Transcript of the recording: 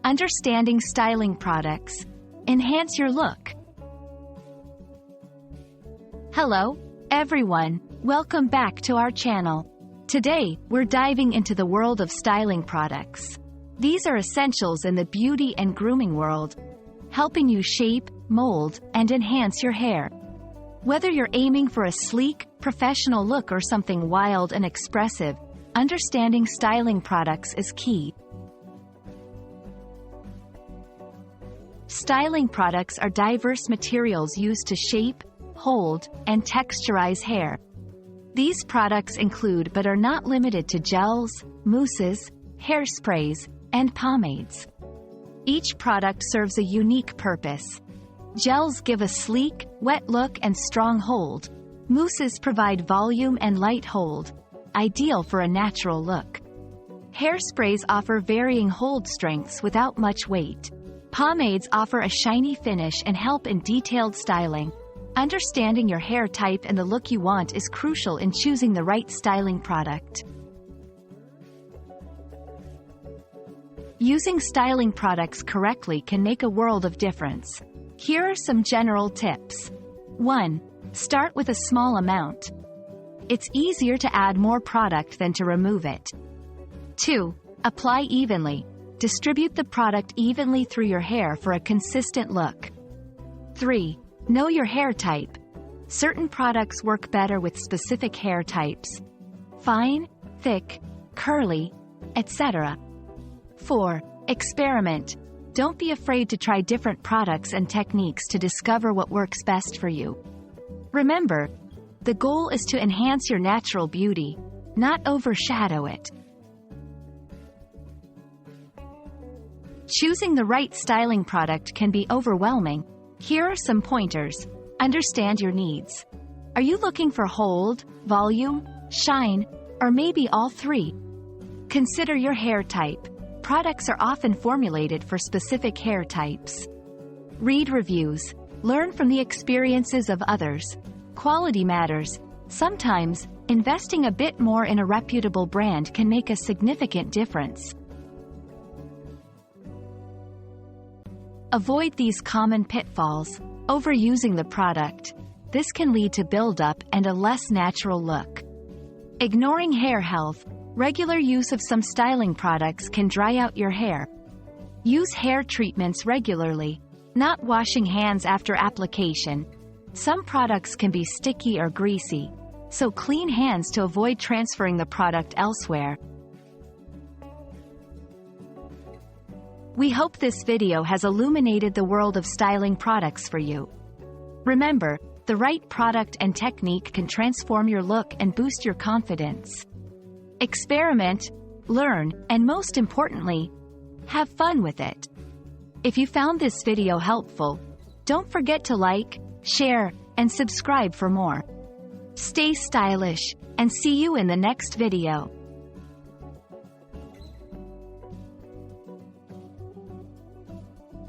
Understanding styling products. Enhance your look. Hello, everyone. Welcome back to our channel. Today, we're diving into the world of styling products. These are essentials in the beauty and grooming world, helping you shape, mold, and enhance your hair. Whether you're aiming for a sleek, professional look or something wild and expressive, understanding styling products is key. Styling products are diverse materials used to shape, hold, and texturize hair. These products include but are not limited to gels, mousses, hairsprays, and pomades. Each product serves a unique purpose. Gels give a sleek, wet look and strong hold. Mousses provide volume and light hold, ideal for a natural look. Hairsprays offer varying hold strengths without much weight. Pomades offer a shiny finish and help in detailed styling. Understanding your hair type and the look you want is crucial in choosing the right styling product. Using styling products correctly can make a world of difference. Here are some general tips. 1. Start with a small amount. It's easier to add more product than to remove it. 2. Apply evenly. Distribute the product evenly through your hair for a consistent look. 3. Know your hair type. Certain products work better with specific hair types. Fine, thick, curly, etc. 4. Experiment. Don't be afraid to try different products and techniques to discover what works best for you. Remember, the goal is to enhance your natural beauty, not overshadow it. Choosing the right styling product can be overwhelming. Here are some pointers. Understand your needs. Are you looking for hold, volume, shine, or maybe all three? Consider your hair type. Products are often formulated for specific hair types. Read reviews. Learn from the experiences of others. Quality matters. Sometimes, investing a bit more in a reputable brand can make a significant difference. Avoid these common pitfalls. Overusing the product. This can lead to buildup and a less natural look. Ignoring hair health. Regular use of some styling products can dry out your hair. Use hair treatments regularly. Not washing hands after application. Some products can be sticky or greasy, so clean hands to avoid transferring the product elsewhere. We hope this video has illuminated the world of styling products for you. Remember, the right product and technique can transform your look and boost your confidence. Experiment, learn, and most importantly, have fun with it. If you found this video helpful, don't forget to like, share, and subscribe for more. Stay stylish, and see you in the next video.